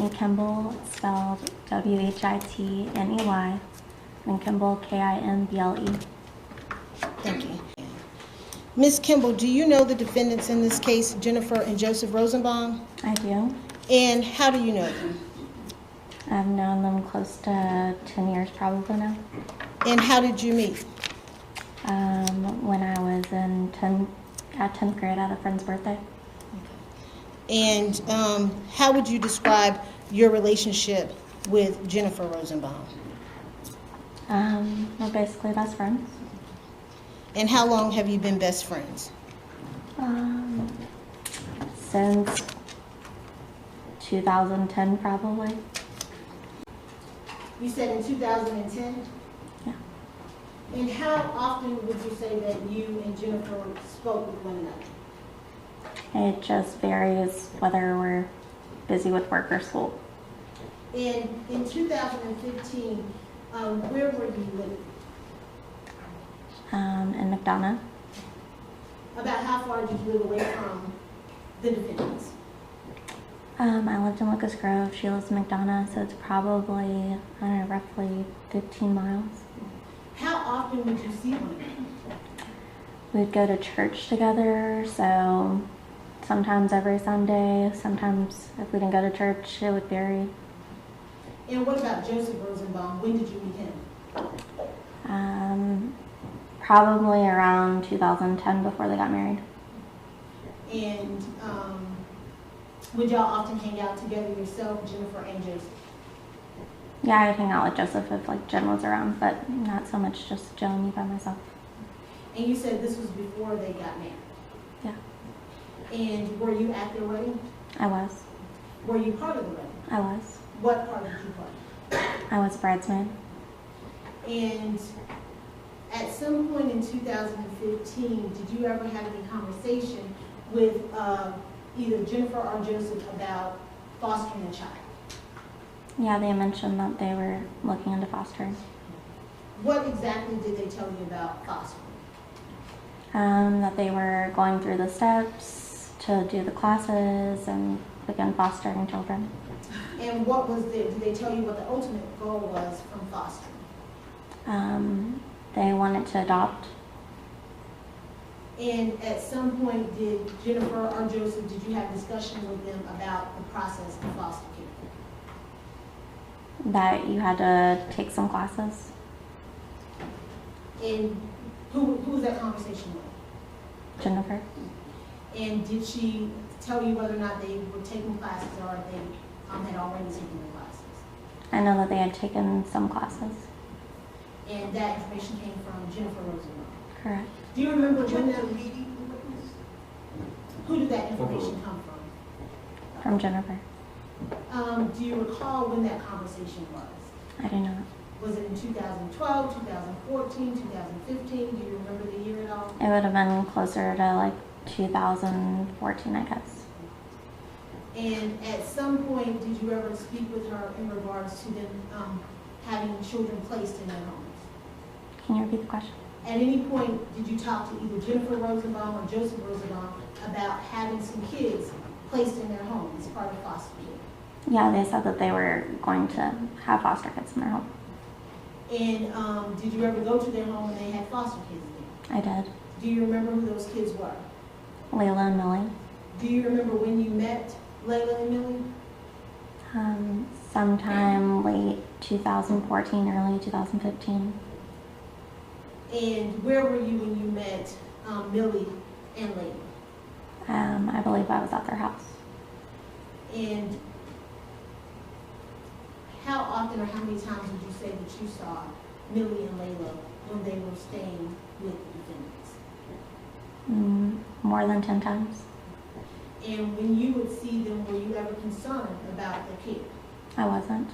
Whitney Kimble, spelled Whitney, and Kimble, Kimble. Thank you. Ms. Kimble, do you know the defendants in this case, Jennifer and Joseph Rosenbaum? I do. And how do you know them? I've known them close to 10 years probably now. And how did you meet? When I was in 10th grade at a friend's birthday. And how would you describe your relationship with Jennifer Rosenbaum? We're basically best friends. And how long have you been best friends? Since 2010 probably. You said in 2010? Yeah. And how often would you say that you and Jennifer spoke with one another? It just varies whether we're busy with work or school. And in 2015, where were you living? In McDonough. About how far did you live away from the defendants? I lived in Lucas Grove. She lives in McDonough, so it's probably, I don't know, roughly 15 miles. How often would you see one another? We'd go to church together, so sometimes every Sunday, sometimes if we didn't go to church, it would vary. And what about Joseph Rosenbaum? When did you meet him? Probably around 2010 before they got married. And would y'all often hang out together yourself, Jennifer and Joseph? Yeah, I'd hang out with Joseph if like Jen was around, but not so much just Joe and me by myself. And you said this was before they got married? Yeah. And were you at their wedding? I was. Were you part of the wedding? I was. What part did you play? I was a bridesmaid. And at some point in 2015, did you ever have any conversation with either Jennifer or Joseph about fostering a child? Yeah, they mentioned that they were looking into fostering. What exactly did they tell you about fostering? That they were going through the steps to do the classes and begin fostering children. And what was did they tell you what the ultimate goal was from fostering? They wanted to adopt. And at some point, did Jennifer or Joseph, did you have discussion with them about the process of foster care? That you had to take some classes. And who was that conversation with? Jennifer. And did she tell you whether or not they were taking classes or they had already taken the classes? I know that they had taken some classes. And that information came from Jennifer Rosenbaum. Correct. Do you remember when that meeting was? Who did that information come from? From Jennifer. Do you recall when that conversation was? I do not. Was it in 2012, 2014, 2015? Do you remember the year at all? It would have been closer to like 2014, I guess. And at some point, did you ever speak with her in regards to them having children placed in their homes? Can you repeat the question? At any point, did you talk to either Jennifer Rosenbaum or Joseph Rosenbaum about having some kids placed in their home as part of foster care? Yeah, they said that they were going to have foster kids in their home. And did you ever go to their home and they had foster kids there? I did. Do you remember who those kids were? Laila and Millie. Do you remember when you met Laila and Millie? Sometime late 2014, early 2015. And where were you when you met Millie and Laila? I believe I was at their house. And how often or how many times would you say that you saw Millie and Laila when they were staying with the defendants? More than 10 times. And when you would see them, were you ever concerned about their care? I wasn't.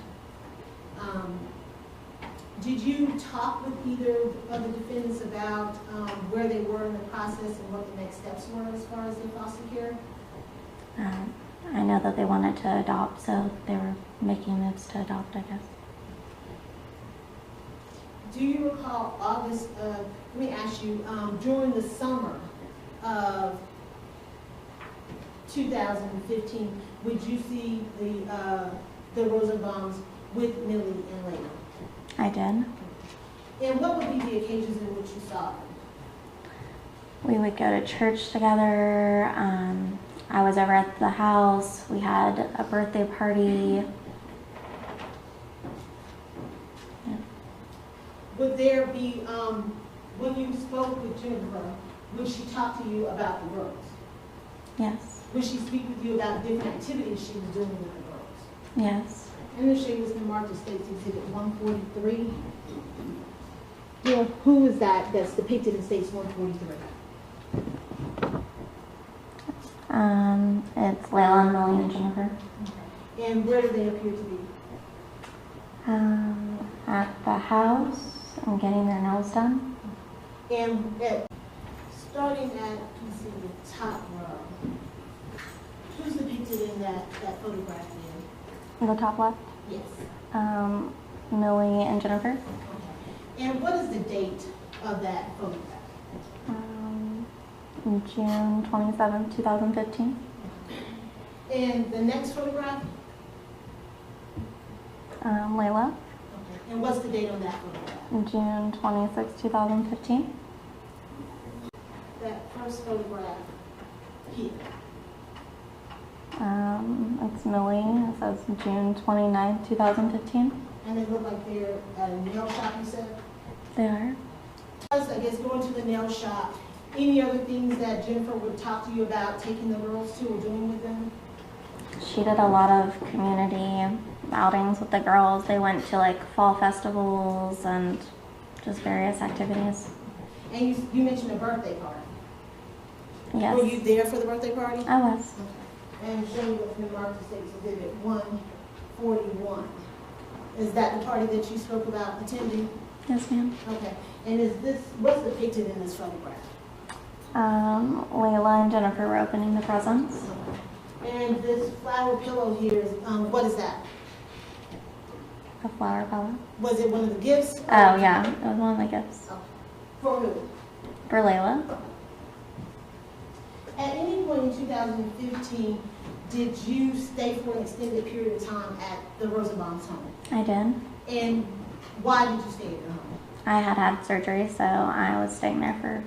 Did you talk with either of the defendants about where they were in the process and what the next steps were as far as their foster care? I know that they wanted to adopt, so they were making moves to adopt, I guess. Do you recall August of, let me ask you, during the summer of 2015, would you see the the Rosenbaums with Millie and Laila? I did. And what would be the occasions in which you saw them? We would go to church together. I was over at the house. We had a birthday party. Yeah. Would there be, when you spoke with Jennifer, would she talk to you about the girls? Yes. Would she speak with you about different activities she was doing with the girls? Yes. I'm going to show you what's been marked as State's Exhibit 143. Yeah, who is that that's depicted in State's 143? It's Laila and Millie and Jennifer. And where do they appear to be? At the house, I'm getting their nails done. And starting at, let's see, the top row, who's depicted in that photograph there? The top left, Yes. Millie and Jennifer. Okay. And what is the date of that photograph? June 27, 2015. And the next photograph? Laila, Okay. And what's the date on that photograph? June 26, 2015. That first photograph here. It's Millie. It says June 29, 2015. And they look like they're at a nail shop, you said? They are. I guess going to the nail shop, any other things that Jennifer would talk to you about taking the girls to or doing with them? She did a lot of community outings with the girls. They went to like fall festivals and just various activities. And you mentioned a birthday party. Yes. Were you there for the birthday party? I was. Okay. And show me what's been marked as State's Exhibit 141. Is that the party that you spoke about attending? Yes, ma'am. Okay. And what's depicted in this photograph? Laila and Jennifer were opening the presents. And this flower pillow here is, what is that? A flower pillow. Was it one of the gifts? Oh, yeah. It was one of the gifts. Okay. For who? For Laila. At any point in 2015, did you stay for an extended period of time at the Rosenbaum's home? I did. And why did you stay at their home? I had had surgery, so I was staying there for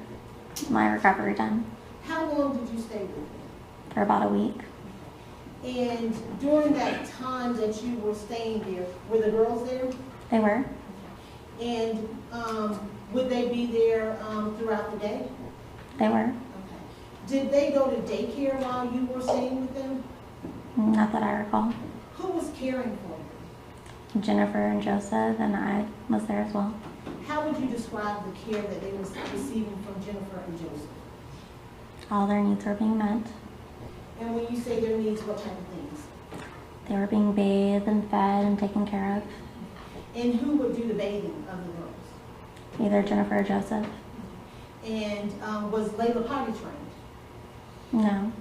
my recovery time How long did you stay with them? for about a week. And during that time that you were staying there, were the girls there? They were. And would they be there throughout the day? They were. Okay. Did they go to daycare while you were staying with them? Not that I recall. Who was caring for them? Jennifer and Joseph, and I was there as well. How would you describe the care that they were receiving from Jennifer and Joseph? All their needs were being met. And when you say their needs, what type of things? They were being bathed and fed and taken care of. And who would do the bathing of the girls? Either Jennifer or Joseph. And was Laila potty trained? No.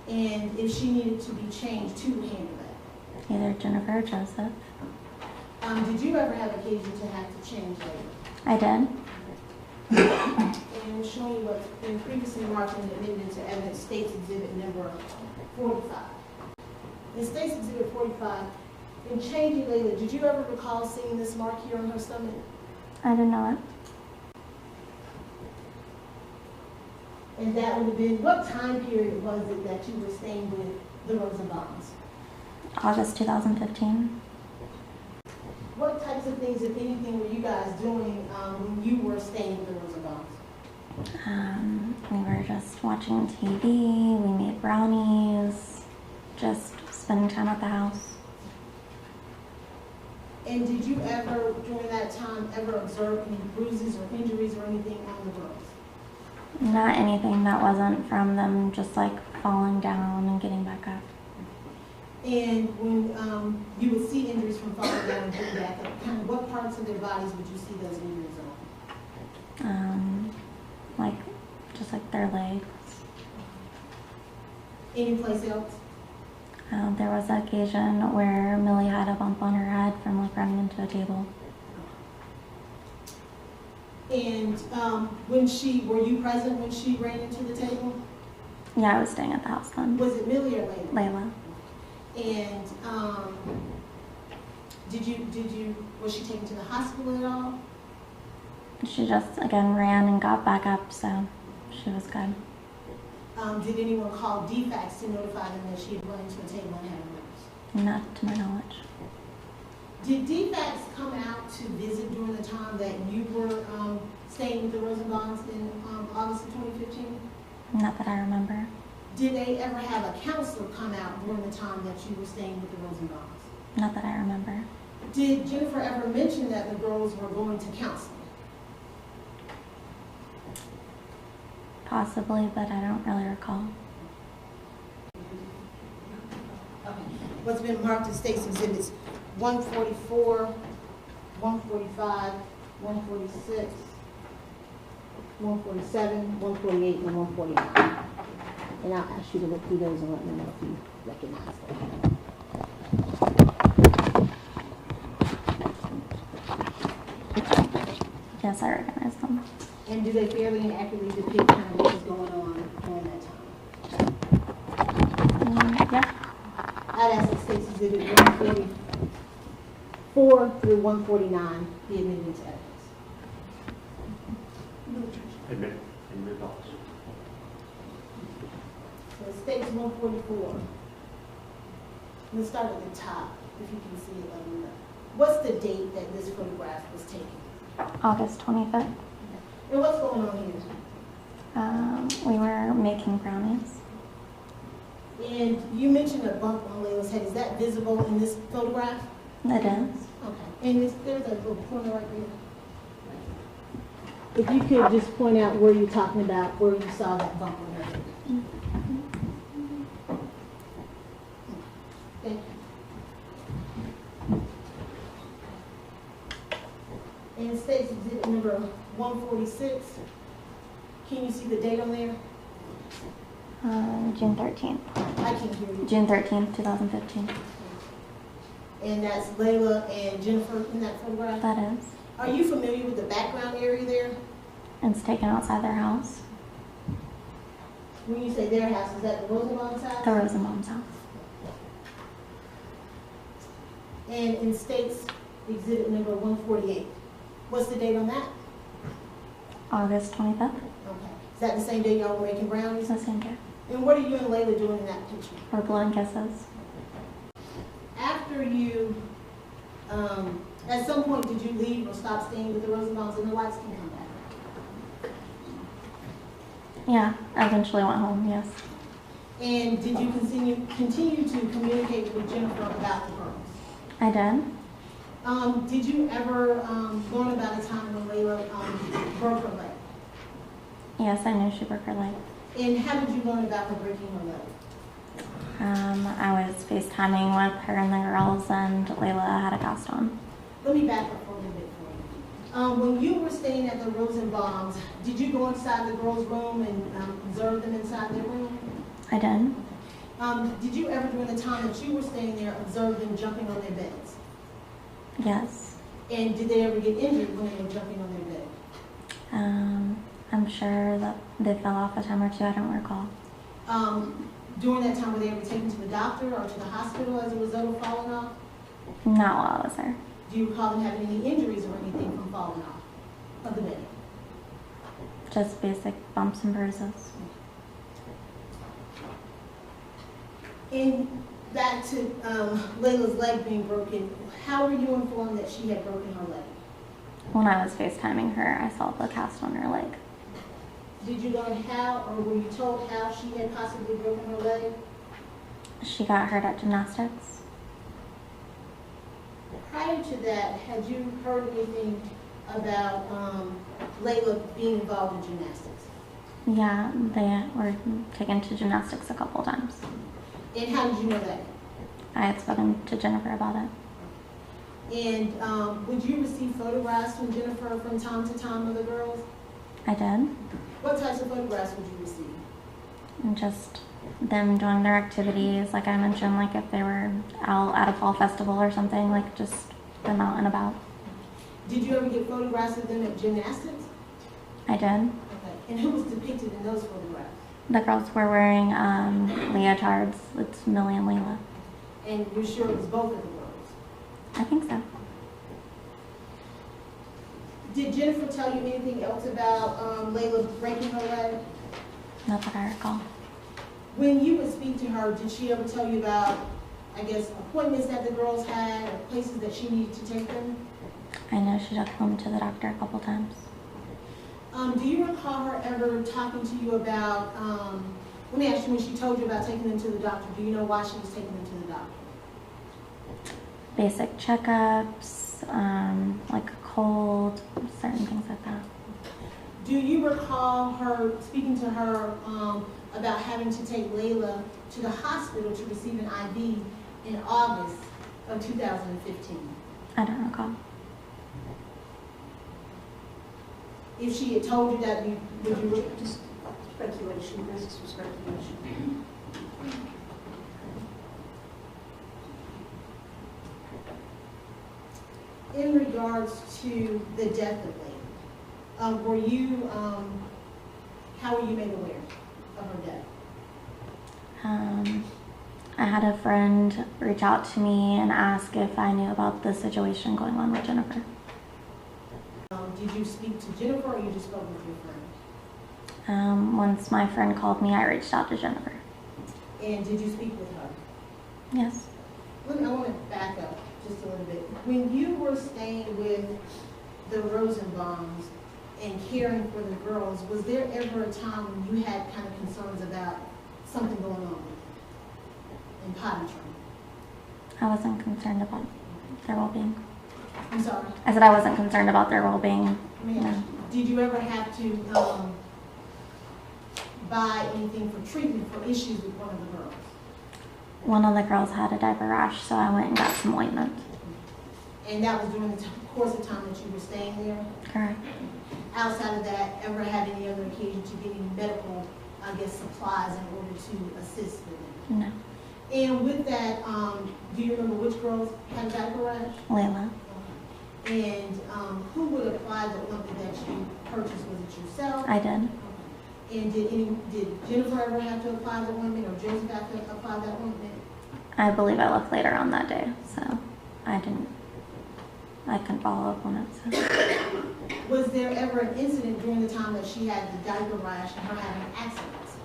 And if she needed to be changed, who would handle that? Either Jennifer or Joseph. Did you ever have occasion to have to change Laila? I did. And showing you what's been previously marked and admitted into evidence, State's Exhibit number 45. In State's Exhibit 45, in changing Laila, did you ever recall seeing this mark here on her stomach? I did not. And that would have been, what time period was it that you were staying with the Rosenbaums? August 2015. What types of things, if anything, were you guys doing when you were staying with the Rosenbaums? We were just watching TV, we made brownies, just spending time at the house. And did you ever, during that time, ever observe any bruises or injuries or anything on the girls? Not anything that wasn't from them just like falling down and getting back up. And when you would see injuries from falling down and getting back up, kind of what parts of their bodies would you see those injuries on? Like, just like their legs. Any place else? There was an occasion where Millie had a bump on her head from like running into a table. And were you present when she ran into the table? Yeah, I was staying at the house then. Was it Millie or Laila? Laila. And Was she taken to the hospital at all? She just, again, ran and got back up, so she was good. Did anyone call DFACS to notify them that she had run into a table and had a bruise? Not to my knowledge. Did DFACS come out to visit during the time that you were staying with the Rosenbaums in August of 2015? Not that I remember. Did they ever have a counselor come out during the time that you were staying with the Rosenbaums? Not that I remember. Did Jennifer ever mention that the girls were going to counseling? Possibly, but I don't really recall. Okay. What's been marked as state's exhibits 144, 145, 146, 147, 148, and 149. And I'll ask you to look through those and let me know if you recognize them. Yes, I recognize them. And do they fairly and accurately depict kind of what was going on during that time? Yeah. I'd ask that state's exhibit 144 through 149 be admitted into evidence. Admit also. So state's 144. Let's start at the top, if you can see it. What's the date that this photograph was taken? August 25th. And what's going on here? We were making brownies. And you mentioned a bump on Laila's head. Is that visible in this photograph? It is. Okay. And there's a little corner right there. If you could just point out where you're talking about, where you saw that bump on her head. Thank you. And state's exhibit number 146. Can you see the date on there? June 13th. I can't hear you. June 13th, 2015. And that's Laila and Jennifer in that photograph? That is. Are you familiar with the background area there? It's taken outside their house. When you say their house, is that the Rosenbaum's house? The Rosenbaum's house. And in state's exhibit number 148. What's the date on that? August 25th. Okay. Is that the same day y'all were making brownies? It's the same day. And what are you and Laila doing in that picture? We're blowing kisses. After you, at some point, did you leave or stop staying with the Rosenbaums and the lights can come back? Yeah, I eventually went home, yes. And did you continue to communicate with Jennifer about the girls? I did. Did you ever learn about a time when Laila broke her leg? Yes, I knew she broke her leg. And how did you learn about her breaking her leg? I was FaceTiming with her and the girls, and Laila had a cast on. Let me back up for a little bit for you. When you were staying at the Rosenbaums, did you go inside the girls' room and observe them inside their room? I did. Did you ever, during the time that you were staying there, observe them jumping on their beds? Yes. And did they ever get injured when they were jumping on their bed? I'm sure that they fell off a time or two. I don't recall. During that time, were they ever taken to the doctor or to the hospital as a result of falling off? Not while I was there. Do you recall them having any injuries or anything from falling off of the bed? Just basic bumps and bruises. And back to Laila's leg being broken, how were you informed that she had broken her leg? When I was FaceTiming her, I saw the cast on her leg. Did you learn how, or were you told how she had possibly broken her leg? She got hurt at gymnastics. Prior to that, had you heard anything about Laila being involved in gymnastics? Yeah, they were taken to gymnastics a couple times. And how did you know that? I had spoken to Jennifer about it. And would you receive photographs from Jennifer from time to time of the girls? I did. What types of photographs would you receive? And just them doing their activities, like I mentioned, like if they were out at a fall festival or something, like just them out and about. Did you ever get photographs of them at gymnastics? I did. Okay. And who was depicted in those photographs? The girls were wearing leotards. It's Millie and Laila. And you're sure it was both of the girls? I think so. Did Jennifer tell you anything else about Laila breaking her leg? Not that I recall. When you would speak to her, did she ever tell you about, I guess, appointments that the girls had or places that she needed to take them? I know she took them to the doctor a couple times. Do you recall her ever talking to you about, let me ask you, when she told you about taking them to the doctor, do you know why she was taking them to the doctor? Basic checkups, like a cold, certain things like that. Do you recall her speaking to her about having to take Laila to the hospital to receive an IV in August of 2015? I don't recall. If she had told you that, would you? Just speculation, risks for speculation. In regards to the death of Laila, were you, how were you made aware of her death? I had a friend reach out to me and ask if I knew about the situation going on with Jennifer. Did you speak to Jennifer or you just spoke with your friend? Once my friend called me, I reached out to Jennifer. And did you speak with her? Yes. I want to back up just a little bit. When you were staying with the Rosenbaums and caring for the girls, was there ever a time when you had kind of concerns about something going on in potty training? I wasn't concerned about their well-being. I'm sorry. I said I wasn't concerned about their well-being. Let me ask you, did you ever have to buy anything for treatment for issues with one of the girls? One of the girls had a diaper rash, so I went and got some ointment. And that was during the course of time that you were staying there? Correct. Outside of that, ever had any other occasion to get any medical, I guess, supplies in order to assist with it? No. And with that, do you remember which girls had a diaper rash? Laila. And who would apply the ointment that you purchased? Was it yourself? I did. And did Jennifer ever have to apply the ointment, or Joseph have to apply that ointment? I believe I left later on that day, so I couldn't follow up on it. So. Was there ever an incident during the time that she had the diaper rash and her having accidents?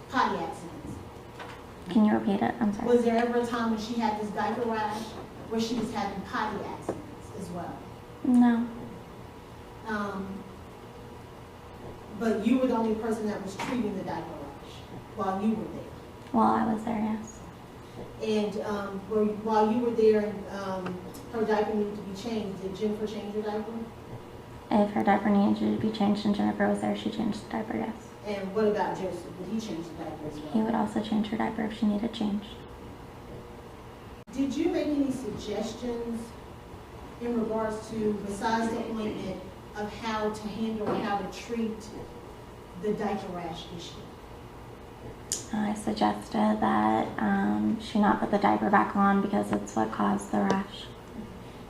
Potty accidents? Can you repeat it? I'm sorry. Was there ever a time when she had this diaper rash where she was having potty accidents as well? No. But you were the only person that was treating the diaper rash while you were there. While I was there, yes. And while you were there and her diaper needed to be changed, did Jennifer change her diaper? If her diaper needed to be changed and Jennifer was there, she changed the diaper, yes. And what about Joseph? Would he change the diaper as well? He would also change her diaper if she needed changed. Did you make any suggestions in regards to, besides the ointment, of how to handle or how to treat the diaper rash issue? I suggested that she not put the diaper back on because it's what caused the rash.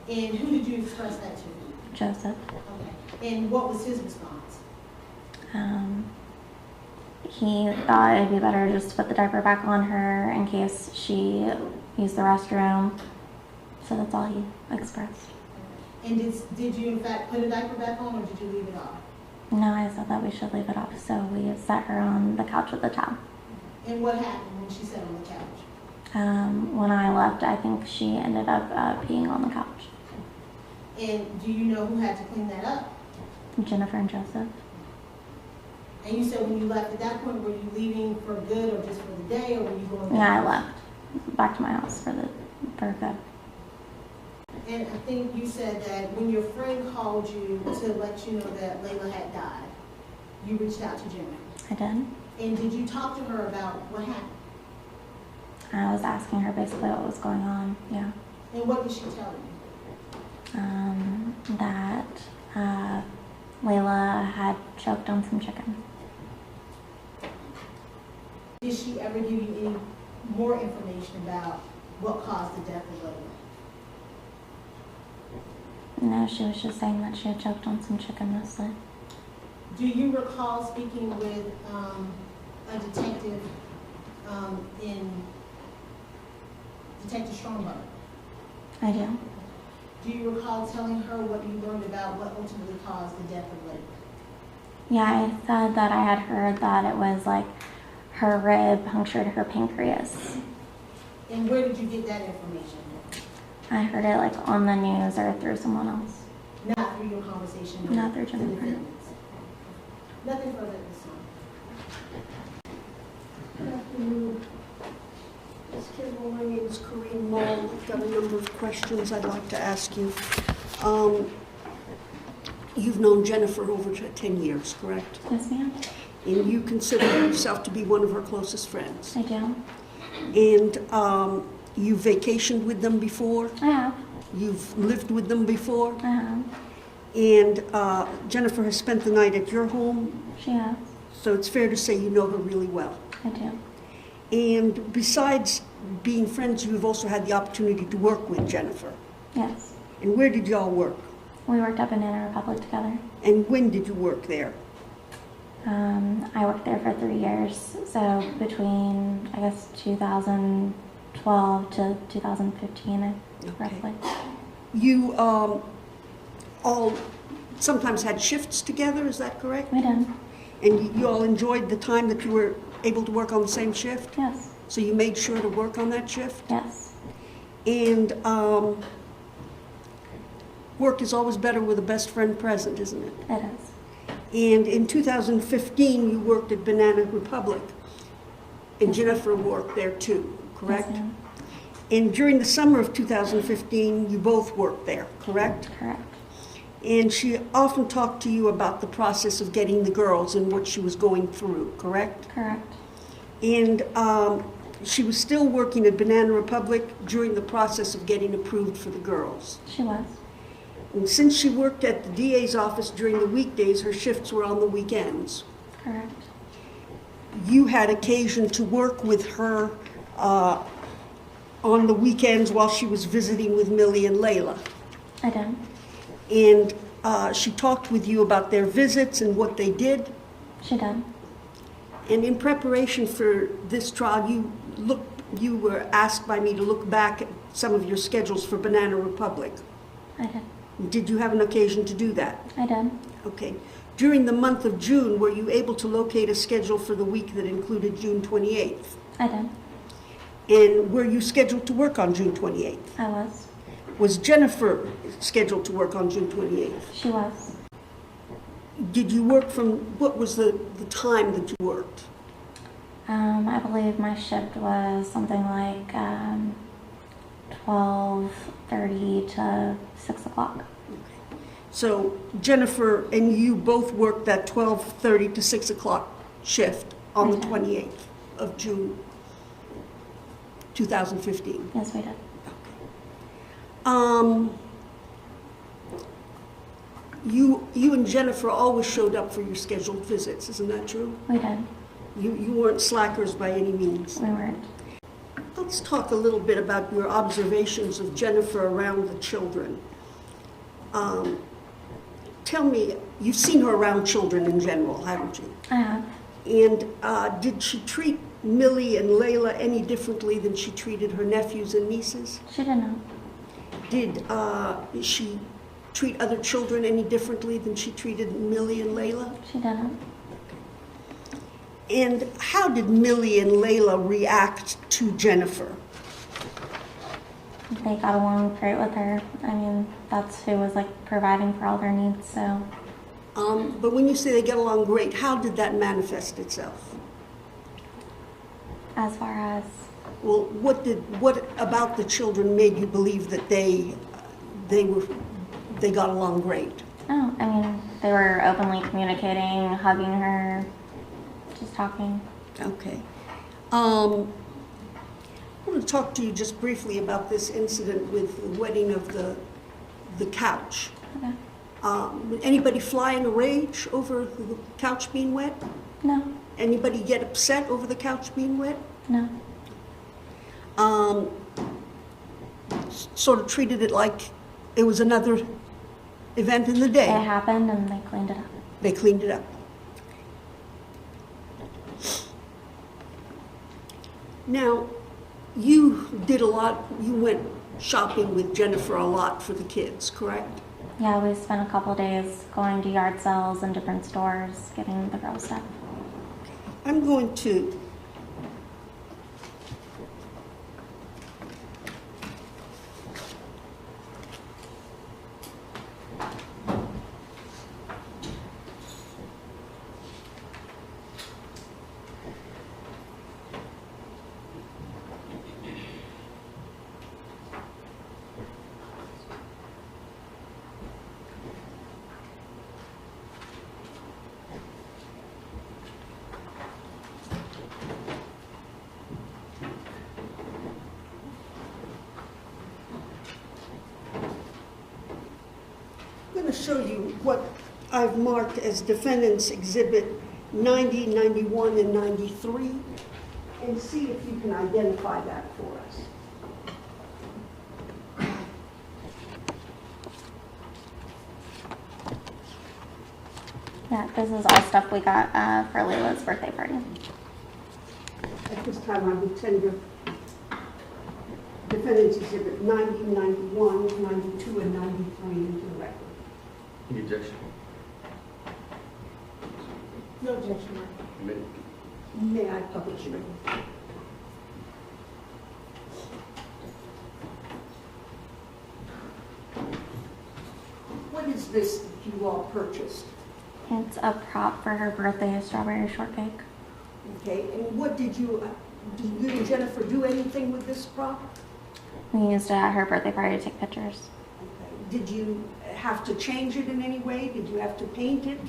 And who did you express that to? Joseph. Okay. And what was his response? He thought it'd be better just to put the diaper back on her in case she used the restroom. So that's all he expressed. And did you in fact put a diaper back on, or did you leave it off? No, I said that we should leave it off, so we set her on the couch with the towel. And what happened when she sat on the couch? When I left, I think she ended up peeing on the couch. And do you know who had to clean that up? Jennifer and Joseph. And you said when you left at that point, were you leaving for good or just for the day, or were you going back? Yeah, I left back to my house for good. And I think you said that when your friend called you to let you know that Laila had died, you reached out to Jennifer. I did. And did you talk to her about what happened? I was asking her basically what was going on, yeah. And what did she tell you? That Laila had choked on some chicken. Did she ever give you any more information about what caused the death of Laila? No, she was just saying that she had choked on some chicken mostly. Do you recall speaking with a detective in Detective Strongbow? I do. Do you recall telling her what you learned about what ultimately caused the death of Laila? Yeah, I said that I had heard that it was like her rib punctured her pancreas. And where did you get that information? I heard it like on the news or through someone else. Not through your conversation with Not through the Jennifer. defendants? Nothing further at this time. Good afternoon. Ms. Kimble, my name is Corinne Mull. I've got a number of questions I'd like to ask you. You've known Jennifer over 10 years, correct? Yes, ma'am. And you consider yourself to be one of her closest friends. I do. And you vacationed with them before? I have. You've lived with them before? I have. And Jennifer has spent the night at your home, She has. so it's fair to say you know her really well. I do. And besides being friends, you've also had the opportunity to work with Jennifer. Yes. And where did y'all work? We worked at Banana Republic together. And when did you work there? I worked there for 3 years. So between, I guess, 2012 to 2015, roughly. You all sometimes had shifts together, is that correct? We did. And you all enjoyed the time that you were able to work on the same shift? Yes. So you made sure to work on that shift? Yes. And work is always better with a best friend present, isn't it? It is. And in 2015, you worked at Banana Republic, and Jennifer worked there too, correct? Yes, ma'am. And during the summer of 2015, you both worked there, correct? Correct. And she often talked to you about the process of getting the girls and what she was going through, correct? Correct. And she was still working at Banana Republic during the process of getting approved for the girls. She was. And since she worked at the DA's office during the weekdays, her shifts were on the weekends. Correct. You had occasion to work with her on the weekends while she was visiting with Millie and Laila. I did. And she talked with you about their visits and what they did. She did. And in preparation for this trial, you were asked by me to look back at some of your schedules for Banana Republic. I did. Did you have an occasion to do that? I did. Okay. During the month of June, were you able to locate a schedule for the week that included June 28th? I did. And were you scheduled to work on June 28th? I was. Was Jennifer scheduled to work on June 28th? She was. Did you work from, what was the time that you worked? I believe my shift was something like 12:30 to 6 o'clock. So Jennifer and you both worked that 12:30 to 6 o'clock shift on the Okay. 28th of June 2015. Yes, we did. You and Jennifer always showed up for your scheduled visits, isn't that true? We did. You weren't slackers by any means. We weren't. Let's talk a little bit about your observations of Jennifer around the children. Tell me, you've seen her around children in general, haven't you? I have. And did she treat Millie and Laila any differently than she treated her nephews and nieces? She did not. Did she treat other children any differently than she treated Millie and Laila? She didn't. And how did Millie and Laila react to Jennifer? They got along great with her. I mean, that's who was like providing for all their needs, so But when you say they get along great, how did that manifest itself? as far as Well, what about the children made you believe that they got along great? oh, I mean, they were openly communicating, hugging her, just talking. Okay. I want to talk to you just briefly about this incident with the wedding of the couch. Okay. Did anybody fly in a rage over the couch being wet? No, Anybody get upset over the couch being wet? no, Sort of treated it like it was another event in the it day. happened and they cleaned it up. They cleaned it up. Now, you did a lot, you went shopping with Jennifer a lot for the kids, correct? Yeah, we spent a couple days going to yard sales and different stores, getting the girls stuff. I'm going to show you what I've marked as Defendants Exhibit 90, 91, and 93, and see if you can identify that for us. Yeah, this is all stuff we got for Laila's birthday party. At this time, I would tender Defendants Exhibit 90, 91, 92, and 93 into the record. Any objection? No objection, Mark. Admitted. May I publish it? What is this that you all purchased? It's a prop for her birthday strawberry shortcake. Okay, and what did you and Jennifer do anything with this prop? We used it at her birthday party to take pictures. Okay. Did you have to change it in any way? Did you have to paint it?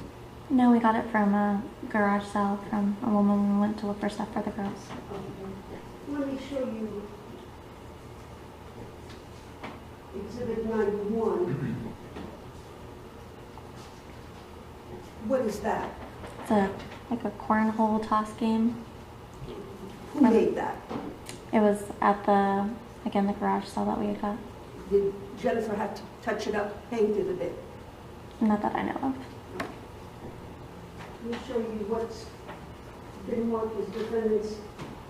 No, we got it from a garage sale from a woman when we went to look for stuff for the girls. Okay. Let me show you Exhibit 91. What is that? It's like a cornhole toss game. Who made that? It was at the garage sale that we had got. Did Jennifer have to touch it up, paint it a bit? Not that I know of. Let me show you what's been marked as Defendants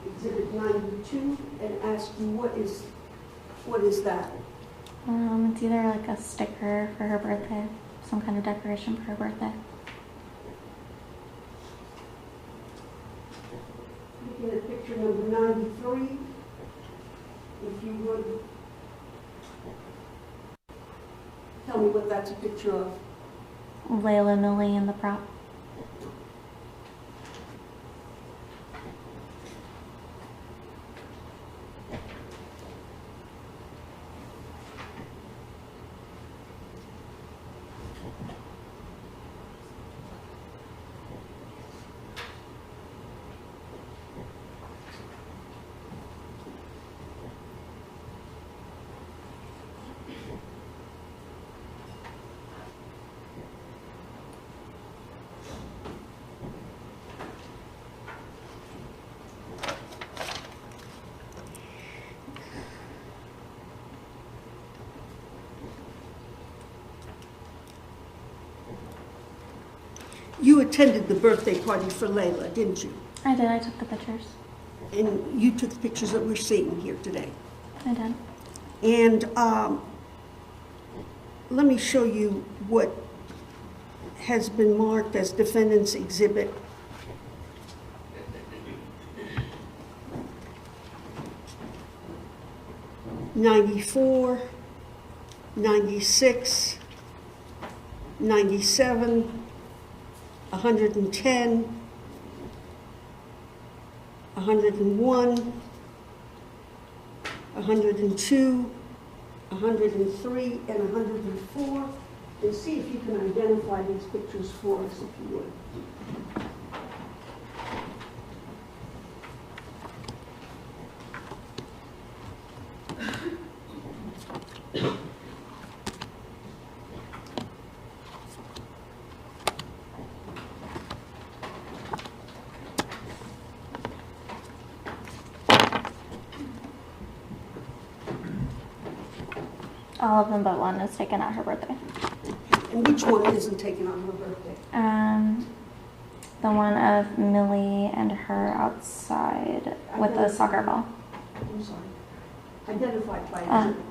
Exhibit 92 and ask you what is that? It's either like a sticker for her birthday, some kind of decoration for her birthday. Looking at picture number 93, if you would tell me what that's a picture of. Laila, Millie, and the prop. You attended the birthday party for Laila, didn't you? I did. I took the pictures. And you took the pictures that we're seeing here today. I did. And let me show you what has been marked as Defendants Exhibit 94, 96, 97, 110, 101, 102, 103, and 104, and see if you can identify these pictures for us, if you would. All of them but one is taken at her birthday. And which one isn't taken on her birthday? The one of Millie and her outside with the soccer ball. I'm sorry. Identified by Uh, exhibit.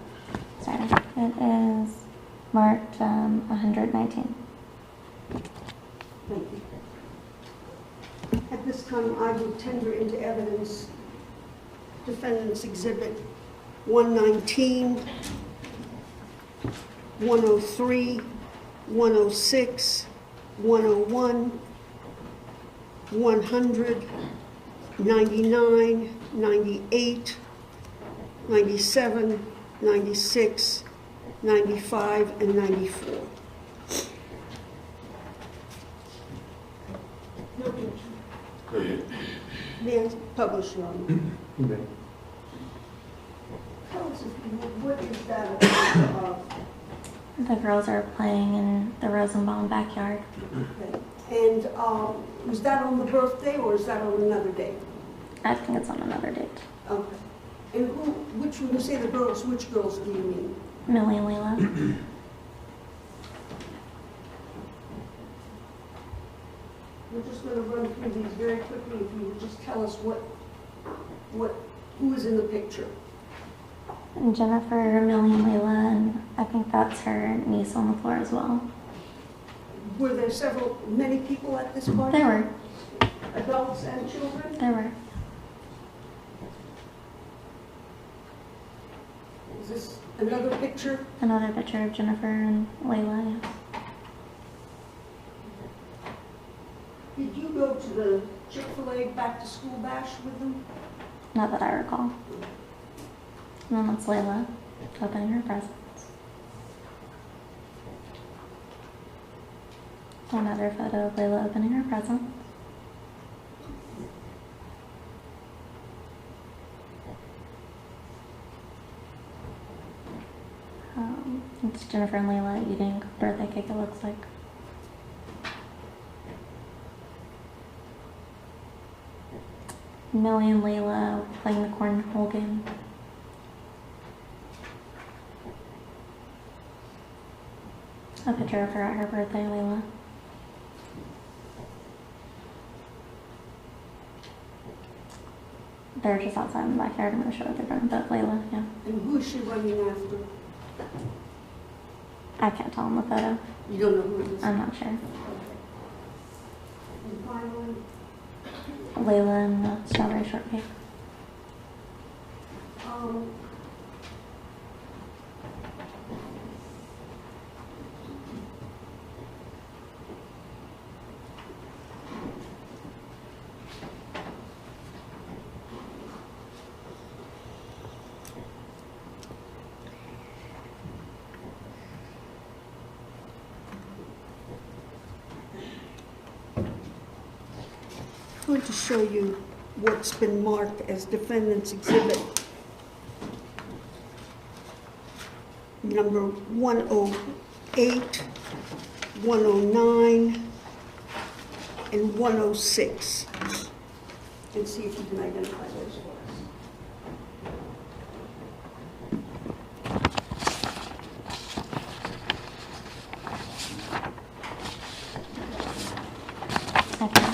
I will tender into evidence Defendant's Exhibit 119, 103, 106, 101, 100, 99, 98, 97, 96, 95, and 94. No objection. May I publish, Your Honor? Okay. Tell us, if you would, what is that about? The girls are playing in the Rosenbaum backyard. And was that on the birthday or is that on another day? I think it's on another date. Okay. And when you say the girls, which girls do you mean? Millie and Laila. We're just going to run through these very quickly. If you would just tell us who is in the picture. And Jennifer, Millie, and Laila, and I think that's her niece on the floor as well. Were there many people at this party? There were. Adults and children? There were. Is this another picture? Another picture of Jennifer and Laila, yes. Did you go to the Chick-fil-A back-to-school bash with them? Not that I recall. And then that's Laila opening her presents. Another photo of Laila opening her presents. It's Jennifer and Laila eating birthday cake, it looks like. Millie and Laila playing the cornhole game. A picture of her at her birthday, Laila. They're just outside in the backyard. I'm going to show what they're doing, but Laila, yeah. And who is she running after? I can't tell in the photo. You don't know who it is? I'm not sure. Okay. And finally, Laila and the strawberry shortcake. I'm going to show you what's been marked as Defendant's Exhibit number 108, 109, and 106. And see if you can identify those for us. Okay.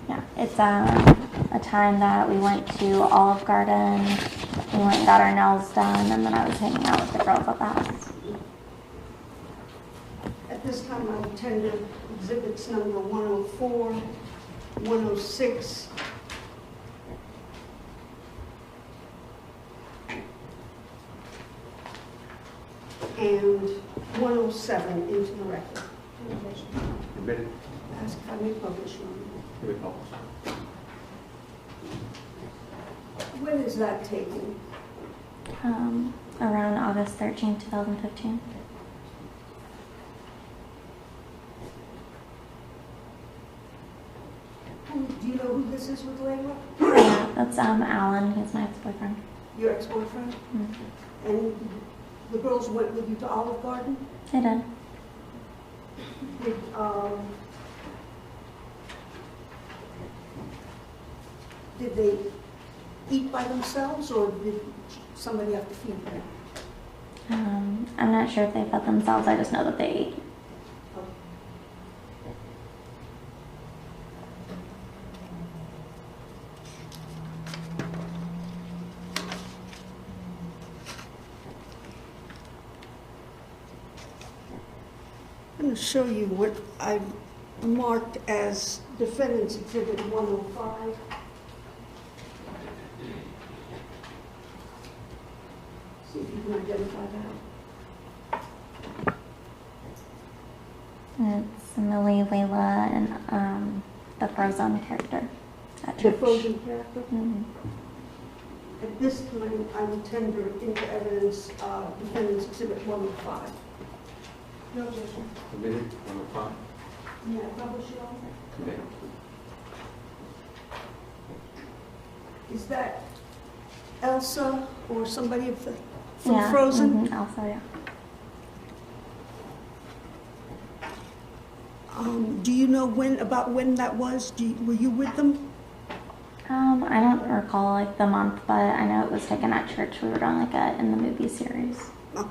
Yeah, it's a time that we went to Olive Garden. We went and got our nails done, and then I was hanging out with the girls at the house. At this time, I attended exhibits number 104, 106, and 107 into the record. Admitted. Ask if I may publish one. Give it published. When is that taken? Around August 13, 2015. Do you know who this is with Laila? Yeah, that's Alan. He's my ex-boyfriend. Your ex-boyfriend? And the girls went with you to Olive Garden? They did. Did they eat by themselves or did somebody have to feed them? I'm not sure if they fed themselves. I just know that they ate. I'm going to show you what I've marked as Defendant's Exhibit 105. See if you can identify that. It's Millie, Laila, and the Frozen character at The church. Frozen character. Mhm. At this time, I will tender into evidence Defendant's Exhibit 105. No objection. Admitted, 105. May I publish it all? Admitted. Is that Elsa or somebody from Yeah, Frozen? Also, yeah. Do you know about when that was? Were you with them? I don't recall like the month, but I know it was taken at church. We were on like a in the movie series. Okay.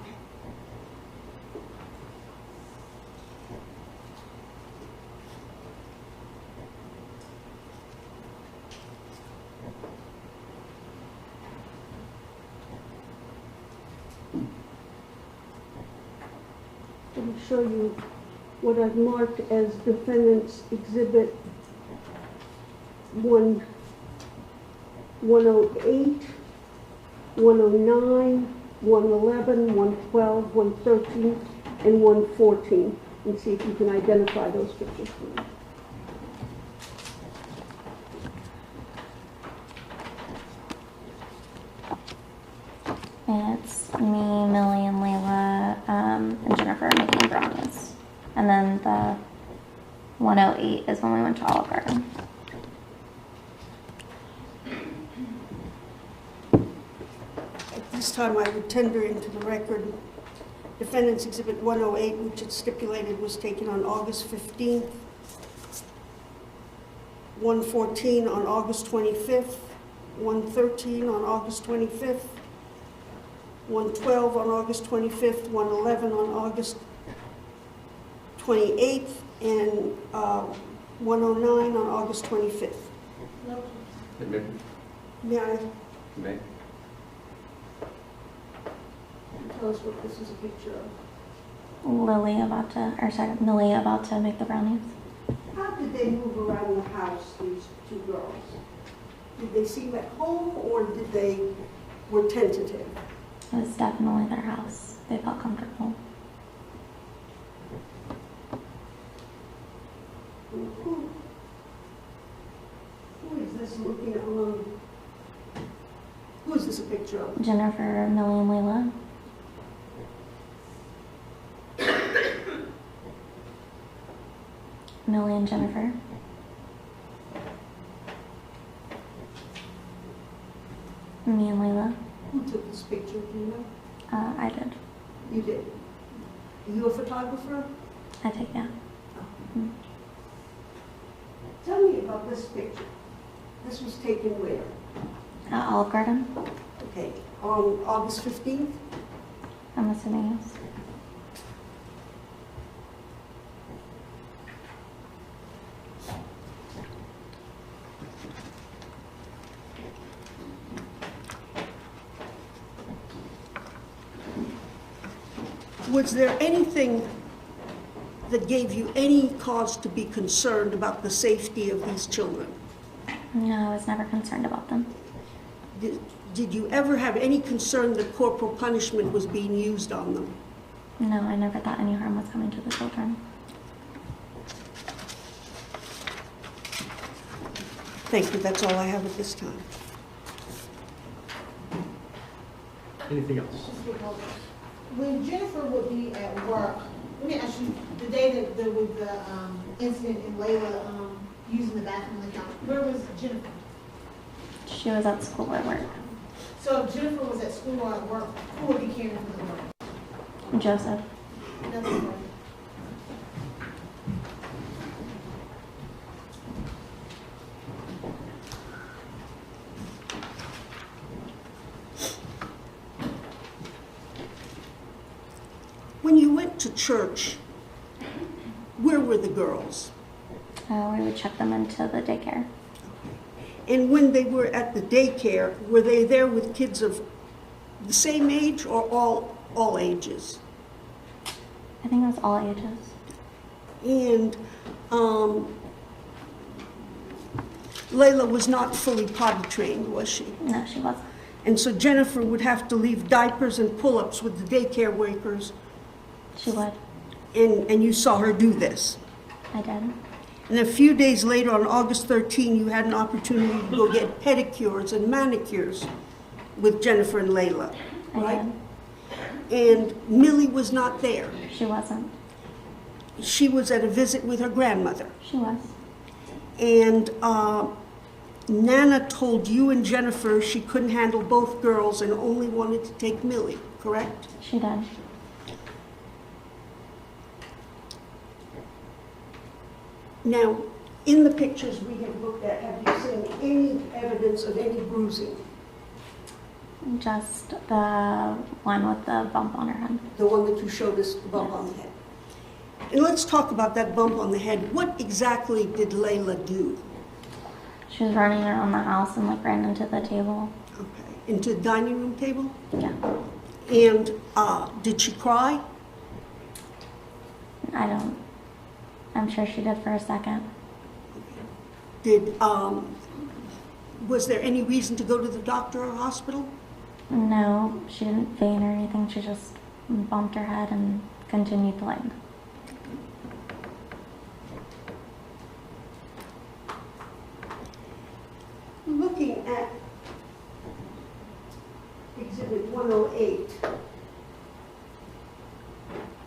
Let me show you what I've marked as Defendant's Exhibit 108, 109, 111, 112, 113, and 114. And see if you can identify those pictures for me. It's me, Millie, and Layla, and Jennifer making brownies. And then the 108 is when we went to Olive Garden. At this time, I would tender into the record Defendant's Exhibit 108, which it stipulated was taken on August 15th, 114 on August 25th, 113 on August 25th, 112 on August 25th, 111 on August 28th, and 109 on August 25th. No objection. Admitted. May I Admitted. tell us what this is a picture of? Millie about to make the brownies. How did they move around the house, these two girls? Did they seem at home, or were tentative? It was definitely their house. They felt comfortable. Who is this looking alone? Who is this a picture of? Jennifer, Millie, and Layla. Millie and Jennifer. Me and Layla. Who took this picture, do you know? I did. You did. Are you a photographer? I take yeah. Tell me about this picture. This was taken where? Olive Garden. Okay, on August 15th? I'm assuming yes. Was there anything that gave you any cause to be concerned about the safety of these children? No, I was never concerned about them. Did you ever have any concern that corporal punishment was being used on them? No, I never thought any harm was coming to the children. Thank you, that's all I have at this time. Anything else? Just a quick moment. When Jennifer would be at work, let me ask you, the day that there was the incident in Laila using the bathroom account, where was Jennifer? She was at school at work. So if Jennifer was at school or at work, who would be caring for the work? Joseph. That's right. When you went to church, where were the girls? We would check them into the daycare. And when they were at the daycare, were they there with kids of the same age or all ages? I think it was all ages. And Laila was not fully potty trained, was she? No, she wasn't. And so Jennifer would have to leave diapers and pull-ups with the daycare workers, She would. and you saw her do this. I did. And a few days later, on August 13, you had an opportunity to go get pedicures and manicures with Jennifer and Laila, I right? did. And Millie was not there. She wasn't. She was at a visit with her grandmother. She was. And Nana told you and Jennifer she couldn't handle both girls and only wanted to take Millie, correct? She did. Now, in the pictures we have looked at, have you seen any evidence of any bruising? Just the one with the bump on her head. The one that you showed us, the bump on the head. And let's talk about that bump on the head. What exactly did Laila do? She was running around the house and like ran into the table. Okay. Into the dining room table? Yeah. And did she cry? I'm sure she did for a second. Did, was there any reason to go to the doctor or hospital? No, she didn't faint or anything. She just bumped her head and continued playing. Looking at Exhibit 108,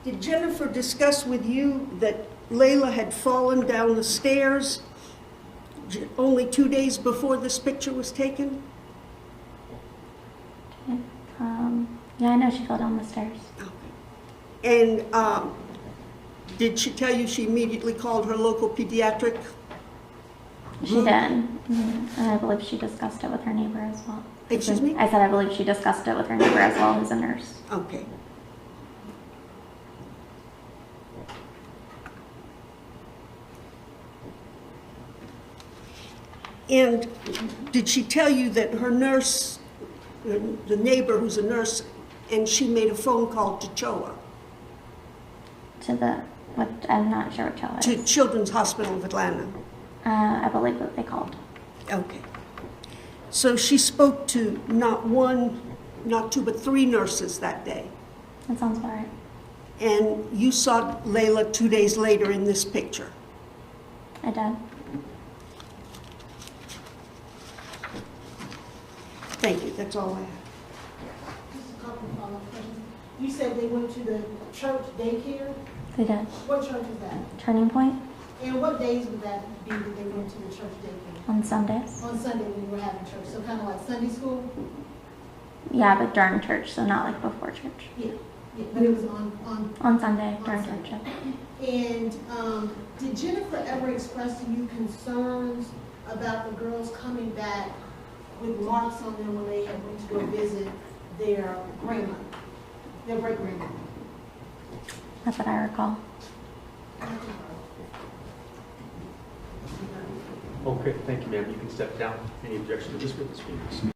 did Jennifer discuss with you that Laila had fallen down the stairs only 2 days before this picture was taken? Okay. Yeah, I know she fell down the stairs. And did she tell you she immediately called her local pediatric? She did. And I believe she discussed it with her neighbor as well. Excuse me? I said I believe she discussed it with her neighbor as well, who's a nurse. Okay. And did she tell you that her nurse, the neighbor who's a nurse, and she made a phone call to CHOA, I'm not sure what child it to is. Children's Hospital of Atlanta? I believe that they called. Okay. So she spoke to not one, not two, but 3 nurses that day. That sounds about right. And you saw Laila 2 days later in this picture. I did. Thank you, that's all I have. Just a couple of follow-up questions. You said they went to the church daycare? They did. What church was that? Turning Point And what days would that be that they went to the church daycare? on Sundays. On Sunday when you were having church, so kind of like Sunday school? Yeah, but during church, so not like before church. Yeah, but it was on On Sunday, during On Sunday. church. Yeah. And did Jennifer ever express to you concerns about the girls coming back with marks on them when they had went to go visit their grandma, their great-grandma? Not that I recall. Okay, thank you, ma'am. You can step down. Any objection to this witness being received?